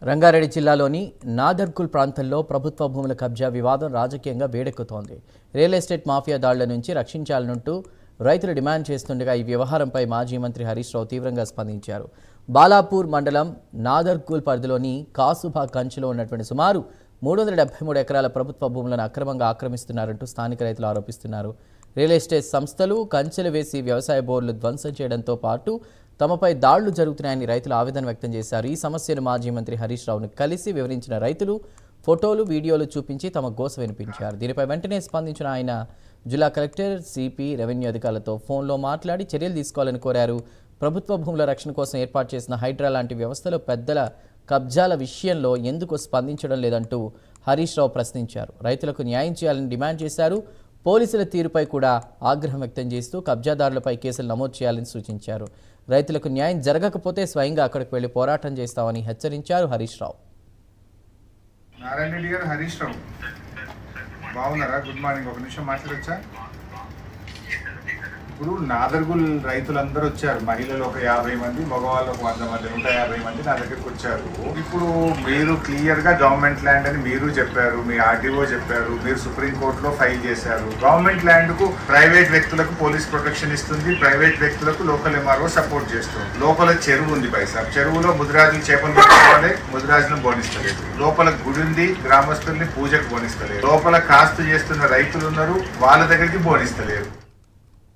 రంగారెడ్డి జిల్లాలోని నాదర్కుల్ ప్రాంతంలో ప్రభుత్వ భూముల కబ్జా వివాదం రాజకీయంగా వేడెక్కుతోంది. రియల్ ఎస్టేట్ మాఫియా దాడుల నుంచి రక్షించాలనంటూ రైతులు డిమాండ్ చేస్తుండగా ఈ వ్యవహారంపై మాజీ మంత్రి హరీష్ రావు తీవ్రంగా స్పందించారు. బాలాపూర్ మండలం నాదర్కుల్ పరిధిలోని కాసుబా కంచెలో ఉన్నటువంటి సుమారు 373 ఎకరాల ప్రభుత్వ భూములను అక్రమంగా ఆక్రమిస్తున్నారంటూ స్థానిక రైతులు ఆరోపిస్తున్నారు. రియల్ ఎస్టేట్ సంస్థలు కంచెలు వేసి వ్యవసాయ బోర్డులు ధ్వంసం చేయడంతో పాటు తమపై దాడులు జరుగుతున్నాయని రైతులు ఆవేదన వ్యక్తం చేశారు. ఈ సమస్యను మాజీ మంత్రి హరీష్ రావును కలిసి వివరించిన రైతులు ఫోటోలు, వీడియోలు చూపించి తమ గోస వినిపించారు. దీనిపై వెంటనే స్పందించిన ఆయన జిల్లా కలెక్టర్, సిపి, రెవెన్యూ అధికారులతో ఫోన్లో మాట్లాడి చర్యలు తీసుకోవాలని కోరారు. ప్రభుత్వ భూముల రక్షణ కోసం ఏర్పాటు చేసిన హైడ్రా లాంటి వ్యవస్థలో పెద్దల కబ్జాల విషయంలో ఎందుకు స్పందించడం లేదంటూ హరీష్ రావు ప్రశ్నించారు. రైతులకు న్యాయం చేయాలని డిమాండ్ చేశారు. పోలీసుల తీరుపై కూడా ఆగ్రహం వ్యక్తం చేస్తూ కబ్జాదారులపై కేసులు నమోదు చేయాలని సూచించారు. రైతులకు న్యాయం జరగకపోతే స్వయంగా అక్కడికి వెళ్లి పోరాటం చేస్తామని హెచ్చరించారు హరీష్ రావు. నారాయణ రెడ్డి గారు, హరీష్ రావు బాగున్నారా? Good morning. ఒక నిమిషం మాట్లాడొచ్చా? ఇప్పుడు నాదర్గుల్ రైతులందరూ వచ్చారు. మహిళలు ఒక 50 మంది, మగవాళ్ళు ఒక 100 మంది, 150 మంది నా దగ్గరికి వచ్చారు. ఇప్పుడు మీరు క్లియర్ గా గవర్నమెంట్ ల్యాండ్ అని మీరు చెప్పారు, మీ ఆర్డీఓ చెప్పారు, మీరు సుప్రీంకోర్టులో ఫైల్ చేశారు. గవర్నమెంట్ ల్యాండ్ కు ప్రైవేట్ వ్యక్తులకు పోలీస్ ప్రొటెక్షన్ ఇస్తుంది, ప్రైవేట్ వ్యక్తులకు లోకల్ ఎంఆర్ఓ సపోర్ట్ చేస్తుంది. లోపల చెరువు ఉంది పైసా, చెరువులో ముదిరాజులు చేపలు పట్టుకోవాలి, ముదిరాజులను బోనిస్తలేదు. లోపల గుడి ఉంది, గ్రామస్తుల్ని పూజకు బోనిస్తలేదు. లోపల కాస్తు చేస్తున్న రైతులు ఉన్నారు, వాళ్ళ దగ్గరికి బోనిస్తలేరు.